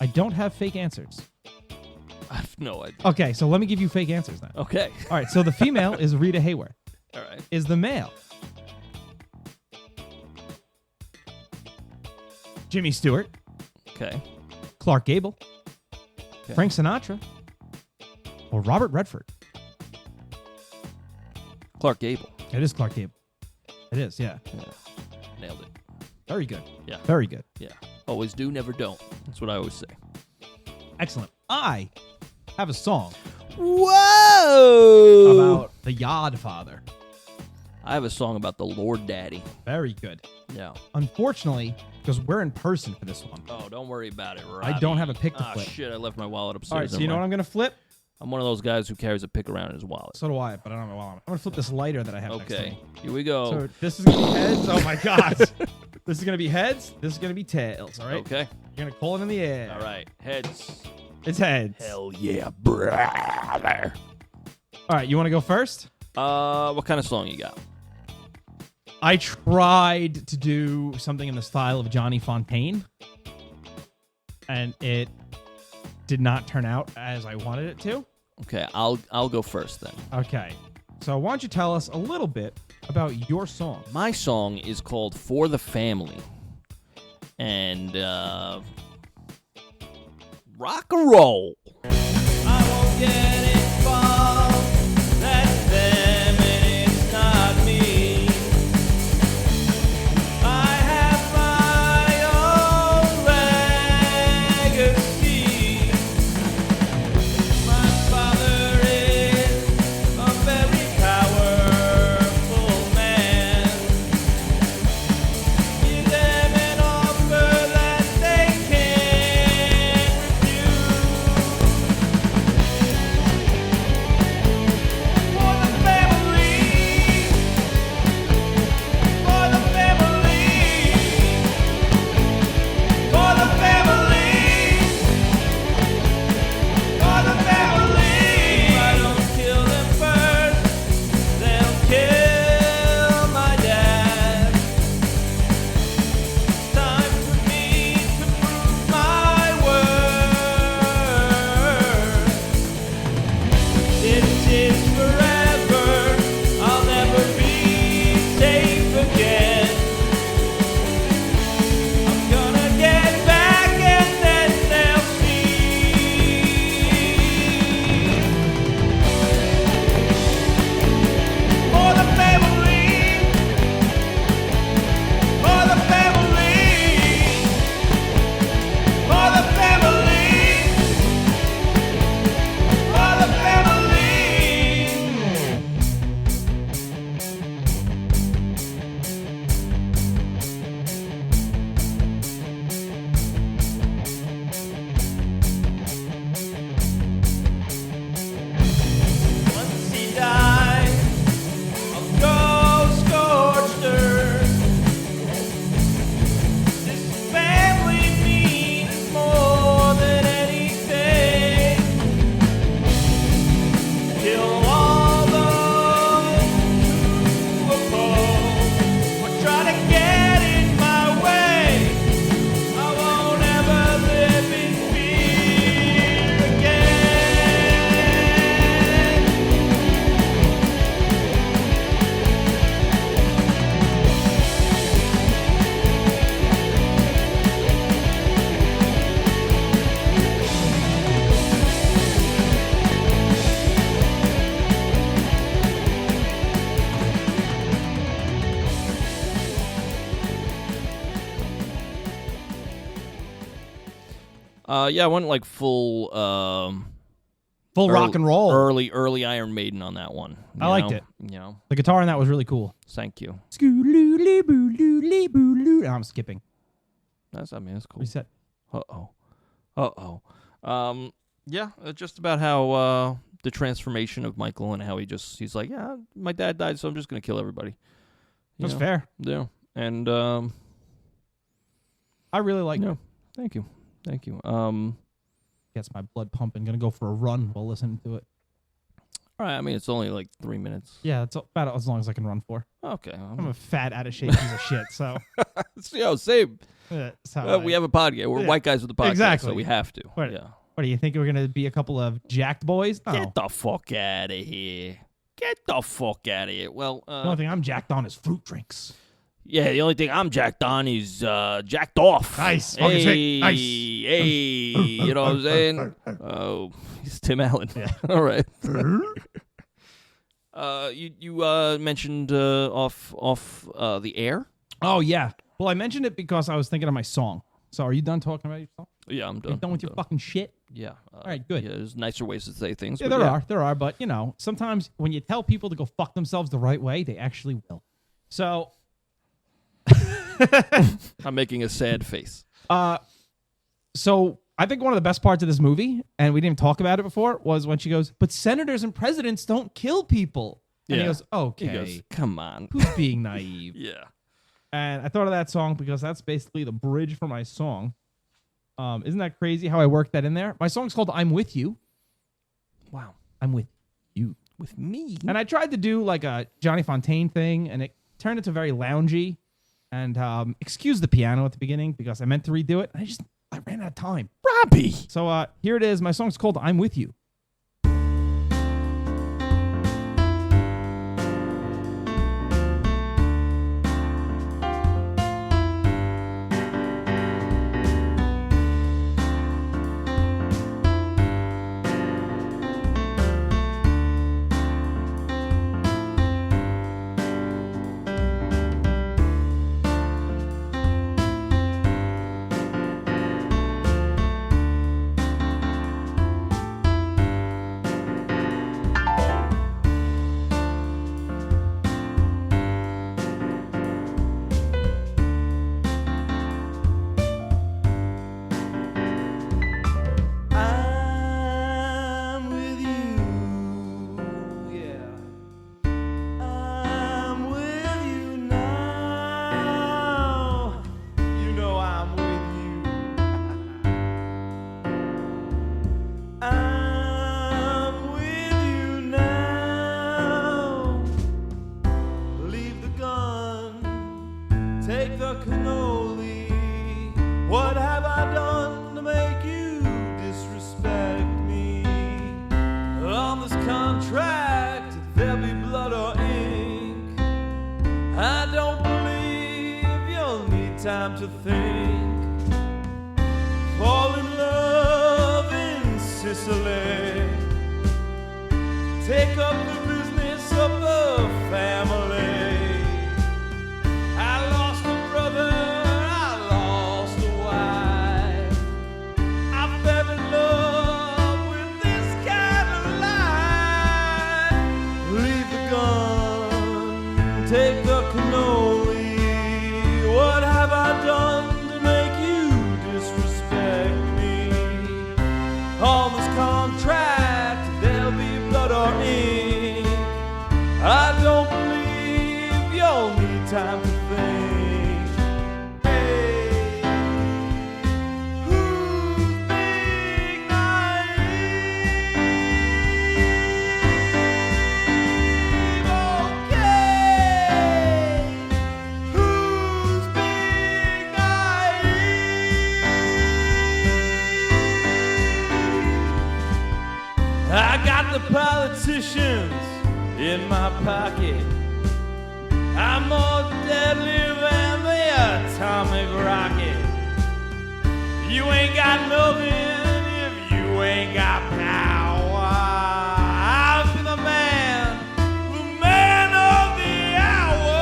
I don't have fake answers. I have no idea. Okay, so let me give you fake answers then. Okay. All right, so the female is Rita Hayworth. All right. right. is the male? Jimmy Stewart, Okay. Clark Gable, Okay. Frank Sinatra, or Robert Redford? Clark Gable. It is Clark Gable. It is, yeah. Yeah. Nailed it. Very good. Yeah. Very good. Yeah. Always do, never don't. That's what I always say. Excellent. I have a song Whoa! about the Godfather. I have a song about the Lord Daddy. Very good. Yeah. Unfortunately, because we're in person for this one, Oh, don't worry about it, Robbie. I don't have a pick to Ah, flip. shit, I left my wallet upstairs. All right, so Never you know what mind. I'm going to flip? I'm one of those guys who carries a pick around in his wallet. So do I, but I don't know why. I'm going to flip this lighter that I have next to Okay, me. here we go. So this is going to be heads. Oh, my God. This is going to be heads. This is going to be tails, all right? Okay. You're going to call it in the air. All right. Heads. It's heads. Hell yeah, brother. All right, you want to go first? What kind of song you got? I tried to do something in the style of Johnny Fontaine, and it did not turn out as I wanted it to. Okay, I'll go first then. Okay, so why don't you tell us a little bit about your song? My song is called For the Family. And rock and roll. I won't get involved. That's them and it's not me. I have my own legacy. My father is a very powerful man. Give them an offer that they can't refuse. For the family, for the family, for the family, for the family. If I don't kill them first, they'll kill my dad. Time for me to prove my worth. This is forever. I'll never be safe again. I'm gonna get back and then they'll see. For the family, for the family, for the family, for the family. Once he dies, I'll go scorched earth. This family means more than anything. Kill all those who oppose or try to get in my way. I won't ever live in fear again. Yeah, I went like full Full rock and roll. early Iron Maiden on that one. I liked it. You know, The guitar in that was really cool. thank you. I'm skipping. That's that's cool. Reset. Yeah, just about how the transformation of Michael and how he's like, yeah, my dad died, so I'm just gonna kill everybody. You That's know? fair. Yeah, and I really like no, it. thank you. Gets my blood pumping. Gonna go for a run while listening to it. All right, I mean it's only like 3 minutes. Yeah, it's about as long as I can run for. Okay, I'm a fat, out of shape piece of shit, so yo, same. that's how We have a podcast. We're Yeah. white guys with a podcast, Exactly. so we have to. What- Yeah. What do you think? We're gonna be a couple of jacked boys? No. Get the fuck out of here. Get the fuck out of here. Well, The only thing I'm jacked on is fruit drinks. yeah, the only thing I'm jacked on is jacked off. Nice. Fucking Hey, sick. Nice. hey, you know what I'm saying? Oh, he's Tim Allen. Yeah. All right. You mentioned off the air. Oh, yeah. Well, I mentioned it because I was thinking of my song. So are you done talking about your song? Yeah, I'm done. You done with your fucking shit? Yeah. All right, good. Yeah, there's nicer ways to say things. Yeah, but there are. But, you know, sometimes when you tell people to go fuck themselves the right way, they actually will. So... I'm making a sad face. So I think one of the best parts of this movie, and we didn't even talk about it before, was when she goes, "But senators and presidents don't kill people." And he Yeah. goes, "Okay, He goes, come on. who's being naive?" Yeah. And I thought of that song because that's basically the bridge for my song. Isn't that crazy how I worked that in there? My song's called "I'm With You." Wow. I'm with you. With me. And I tried to do like a Johnny Fontaine thing, and it turned into very loungy. And excuse the piano at the beginning because I meant to redo it. I ran out of time. Robbie. So here it is. My song's called "I'm With You." Time to think. Fall in love in Sicily. Take up the business of the family. I lost a brother, I lost a wife. I fell in love with this kind of life. Leave the gun, take the cannoli. What have I done to make you disrespect me? On this contract, there'll be blood or ink. I don't believe you'll need time to think. Hey, who's being naive? Okay. Who's being naive? I got the politicians in my pocket. I'm more deadly than the atomic rocket. You ain't got nothing if you ain't got power. I'll be the man of the hour.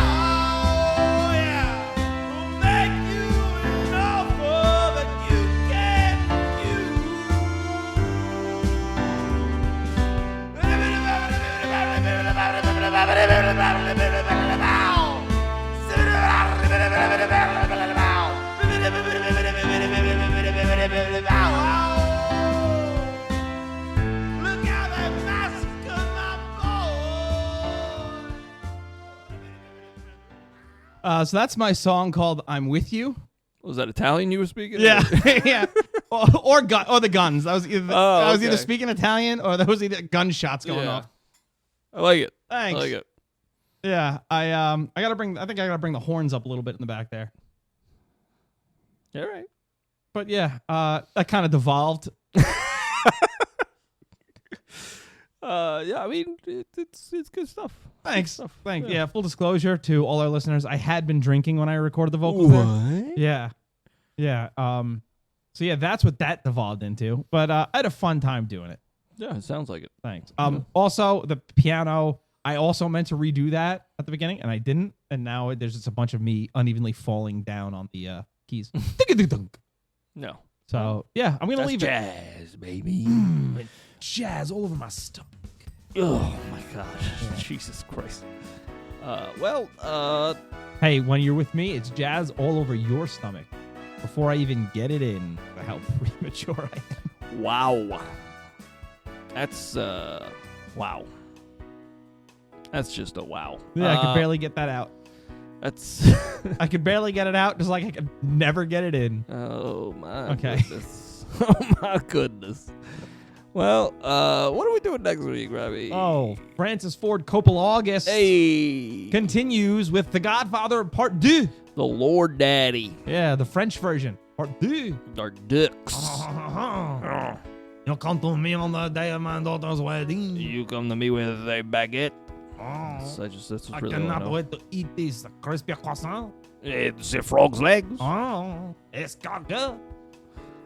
Oh, yeah. We'll make you an offer that you can't Look how they massacred my boy. So that's my song called "I'm With You." Was that Italian you were speaking? Yeah, yeah. Or the guns. I was either okay. speaking Italian or there was either gunshots going Yeah. off. I like it. Thanks. I like it. Yeah, I gotta bring. I think I gotta bring the horns up a little bit in the back there. All right. But yeah, that kind of devolved. Yeah, I mean, it's good stuff. Thanks. Good stuff. Thanks. Yeah, full disclosure to all our listeners, I had been drinking when I recorded the vocals there. What? Yeah. Yeah. So yeah, that's what that devolved into. But I had a fun time doing it. Yeah, it sounds like it. Thanks. Also the piano, I also meant to redo that at the beginning and I didn't. And now there's just a bunch of me unevenly falling down on the keys. No. So yeah, I'm gonna That's leave jazz, baby. jazz all over my stomach. Oh my gosh. Jesus Christ. Hey, when you're with me, it's jazz all over your stomach. Before I even get it in, how premature I am. Wow. That's wow. That's just a wow. Yeah, I could barely get that out. That's I could barely get it out, just like I could never get it in. oh my Okay. goodness. Oh my goodness. Well, what are we doing next week, Robbie? Oh, Francis Ford Coppola August continues with The Godfather Part 2. The Lord Daddy. Yeah, the French version. Part 2. Our dicks. You come to me on the day of my daughter's wedding. You come to me with a baguette. Oh, That's I really cannot wait to eat this crispy croissant. It's a frog's legs. Oh, escargot.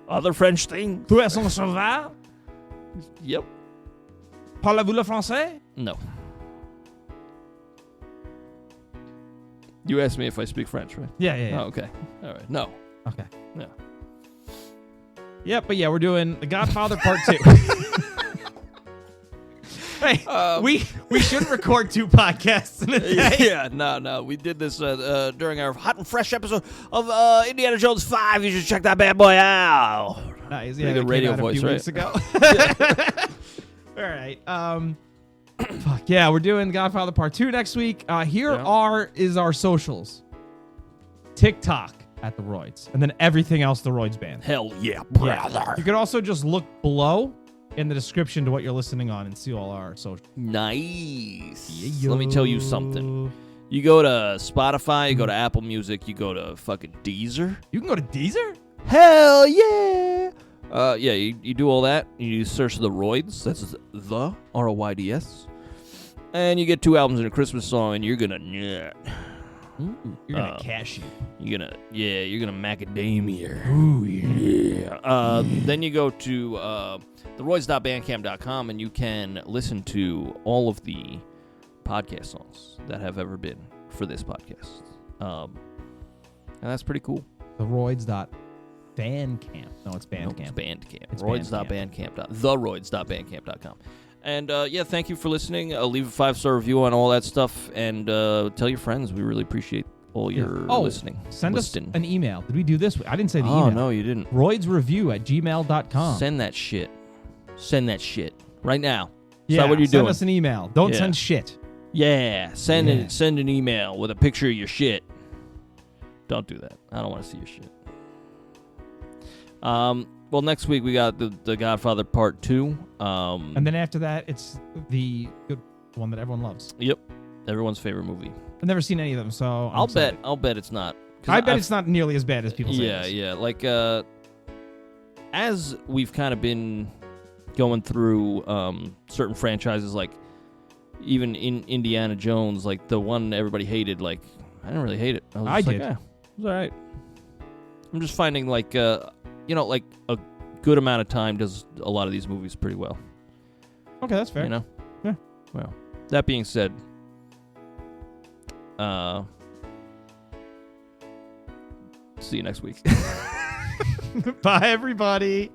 Other French thing. Tu es un cheval? Yep. Parlez-vous le français? No. You asked me if I speak French, right? Yeah. Oh, okay. All right. No. Okay. No. Yeah, but yeah, we're doing The Godfather Part 2. Hey, we should record 2 podcasts in a day. Yeah, no. We did this during our hot and fresh episode of Indiana Jones 5. You should check that bad boy out. Nice. Pretty Yeah, good that radio came out voice, a few right? weeks ago. All right. Fuck yeah, we're doing Godfather Part 2 next week. Here is our socials. TikTok at the Royds, and then everything else the Royds Band. Hell yeah, brother. You could also just look below in the description to what you're listening on and see all our socials. Nice. Let me tell you something. You go to Spotify, you go to Apple Music, you go to fucking Deezer. You can go to Deezer? Hell yeah. Yeah, you do all that. You search the Royds. That's the R-O-Y-D-S. And you get 2 albums and a Christmas song, and you're gonna nut. You're gonna cash you. You're gonna macadamia. Ooh, yeah. Then you go to TheRoyds.bandcamp.com, and you can listen to all of the podcast songs that have ever been for this podcast. And that's pretty cool. TheRoyds.bandcamp. No, it's Bandcamp. No, it's Bandcamp. It's Royds.bandcamp. TheRoyds.bandcamp.com. And yeah, thank you for listening. Leave a 5-star review on all that stuff, and tell your friends. We really appreciate all your listening. Send us an email. Did we do this? I didn't say the email. Oh, no, you didn't. roydsreview@gmail.com. Send that shit. Send that shit right now. Yeah, Is that what you're doing? Send us an email. Don't send shit. Yeah, send an email with a picture of your shit. Don't do that. I don't want to see your shit. Well, next week we got the Godfather Part 2. And then after that, it's the good one that everyone loves. Yep, everyone's favorite movie. I've never seen any of them, so I'll bet it's not. I bet it's not nearly as bad as people say. Yeah. Like as we've kind of been going through certain franchises, like even in Indiana Jones, like the one everybody hated. Like I didn't really hate it. I did. Like, it was all right. I'm just finding like like a good amount of time does a lot of these movies pretty well. Okay, that's fair. You know? Yeah. Well, that being said, see you next week. Bye, everybody.